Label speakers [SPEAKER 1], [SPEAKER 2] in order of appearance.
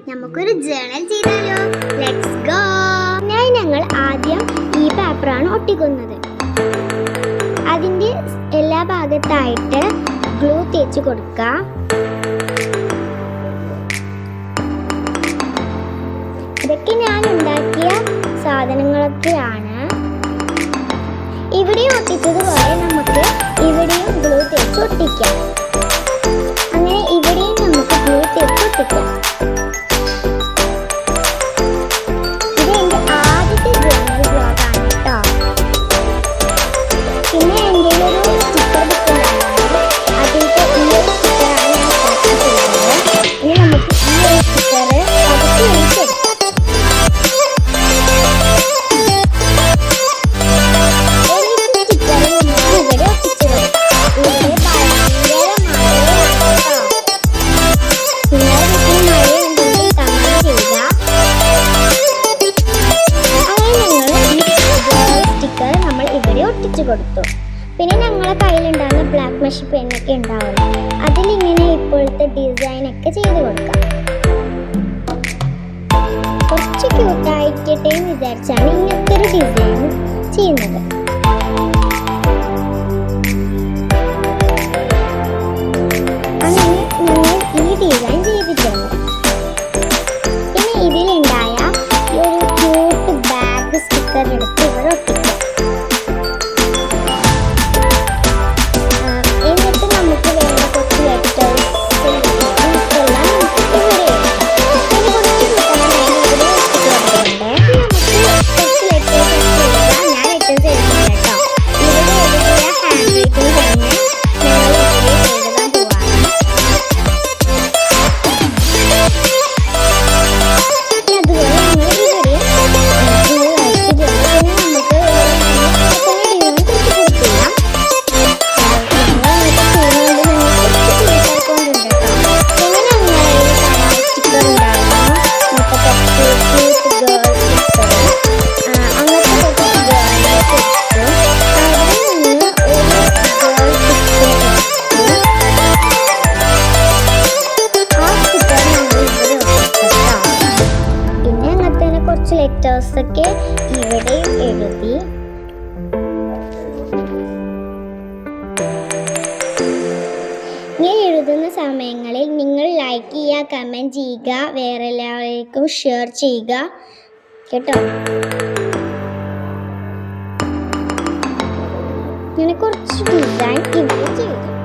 [SPEAKER 1] നമുക്കൊരു ജേണൽ ചെയ്താലോ? Let's go. ഞങ്ങൾ ആദ്യം ഈ പേപ്പറാണ് ഒട്ടിക്കുന്നത്. അതിൻ്റെ എല്ലാ ഭാഗത്തായിട്ട് ഗ്ലൂ തേച്ച് കൊടുക്കുക. ഇതൊക്കെ ഞാൻ ഉണ്ടാക്കിയ സാധനങ്ങളൊക്കെയാണ്. ഇവിടെ ഒട്ടിച്ചതുപോലെ നമുക്ക് ഇവിടെയും ഗ്ലൂ തേച്ച് ഒട്ടിക്കാം. അങ്ങനെ ഇവിടെയും നമുക്ക് ഗ്ലൂ തേച്ച് ഒട്ടിക്കാം. ഇത് എൻ്റെ ആദ്യത്തെ ജേണൽ ബ്ലോഗാണ് കേട്ടോ. പിന്നെ എൻ്റെ ഒരു സ്റ്റിക്കർ ബുക്ക് ഉണ്ടായിരുന്നു. അതിൻ്റെ ഈ ഒരു സ്റ്റിക്കറാണ് ഞാൻ സെലക്ട് ചെയ്തത്. ഇനി നമുക്ക് ഈ ഒരു സ്റ്റിക്കർ പതുക്കെ ഒഴിച്ചെടുക്കാം. കൊടുത്തു. പിന്നെ ഞങ്ങളെ കയ്യിലുണ്ടാകുന്ന ബ്ലാക്ക് മഷി പെന്നൊക്കെ ഉണ്ടാവുമല്ലോ, അതിലിങ്ങനെ ഇപ്പോഴത്തെ ഡിസൈനൊക്കെ ചെയ്ത് കൊടുക്കാം. കുറച്ച് ക്യൂട്ടായിക്കട്ടെ എന്ന് വിചാരിച്ചാണ് ഇങ്ങനത്തെ ഒരു ഡിസൈൻ ചെയ്യുന്നത്. അങ്ങനെ ഞങ്ങൾ ഈ ഡിസൈൻ ചെയ്തിട്ടുണ്ട്. പിന്നെ ഇതിലുണ്ടായ ഈ ഒരു ക്യൂട്ട് ബാഗ് സ്റ്റിക്കർ എടുത്ത് ഇവിടെ ഒട്ടിക്കാം. ലെറ്റേഴ്സൊക്കെ ഇവിടെ എഴുതി. ഇങ്ങനെ എഴുതുന്ന സമയങ്ങളിൽ നിങ്ങൾ ലൈക്ക് ചെയ്യുക, കമൻറ്റ് ചെയ്യുക, വേറെ എല്ലാവർക്കും ഷെയർ ചെയ്യുക കേട്ടോ. ഇങ്ങനെ കുറച്ച് ഡിസൈൻ ഇവിടെ ചെയ്തു.